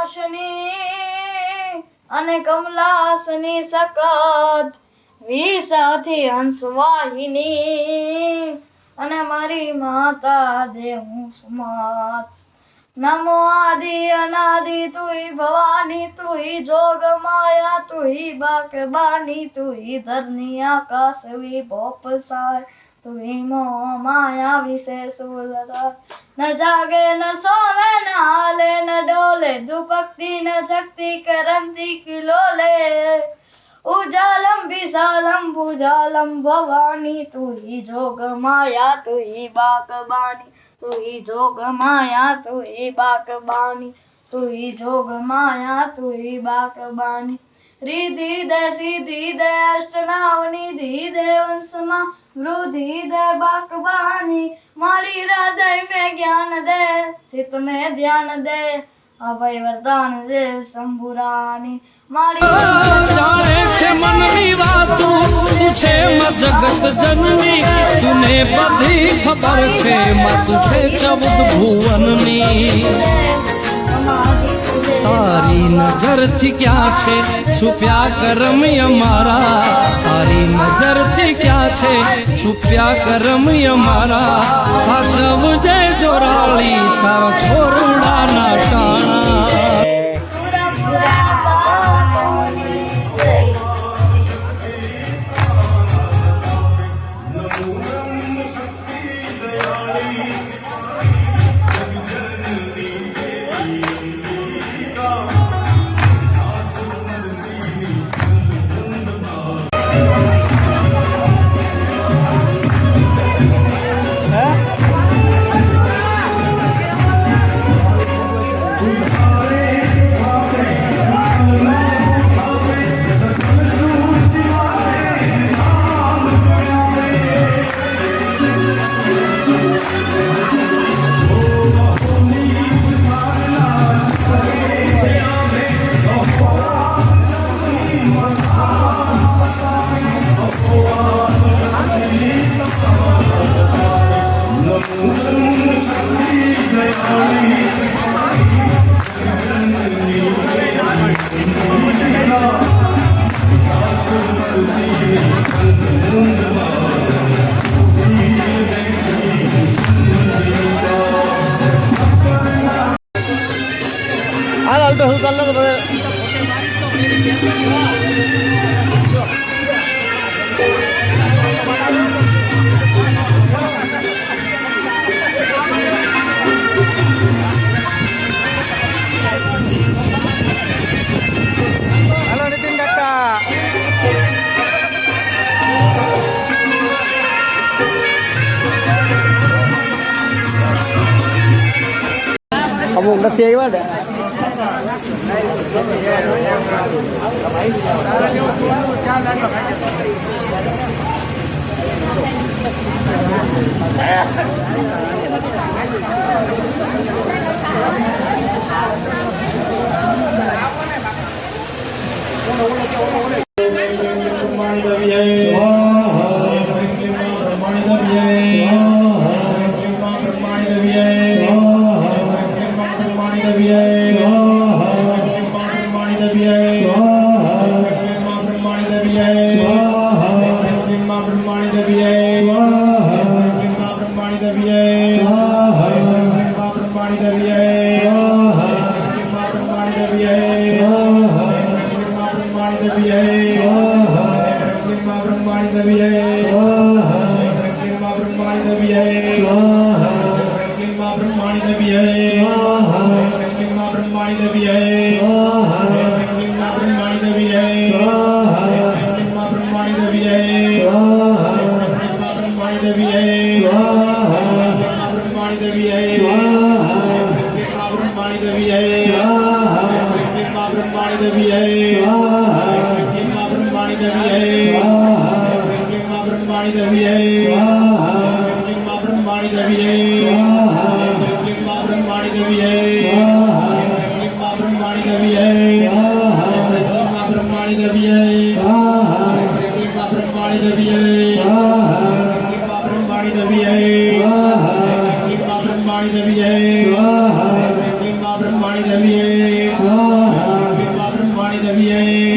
કમલાસની અને કમલાસની સખત વિસાથી હંસવાહિની અને મારી માતા દેવું સમાત નમો આદિ અનાદિ તુઈ ભવાની તુઈ જોગ માયા તુઈ બાકબાની તુઈ ધરની આકાશ વિભોપ સાય તુઈ મો માયા વિશેષ ન જાગે ન સોવે ન હાલે ન ડોલે દુપક્તિ ન જગતિ કરંતી કિલોલે ઉજાલમ વિશાલમ ભુજાલમ ભવાની તુઈ જોગ માયા તુઈ બાકબાની તુઈ જોગ માયા તુઈ બાકબાની તુઈ જોગ માયા તુઈ બાકબાની रिधि दे सीधी दे अष्टनावनी धी दे वंशमा वृद्धि दे बाकबानी मारी हृदय में ज्ञान दे चित्त में ध्यान दे अभय वरदान दे शंभुरानी मारी जाने से मन की बातों पूछे मत जगत जननी तूने बधी खबर छे मत छे 14 भुवननी तारी नजर थी क्या छे छुप्या करम हमारा तारी नजर थी क्या छे छुप्या करम हमारा सासव जय जोराली तारा छोरुड़ा ना टाणा અમુક નથી આવ્યા ને ब्रह्माणी देवी Swami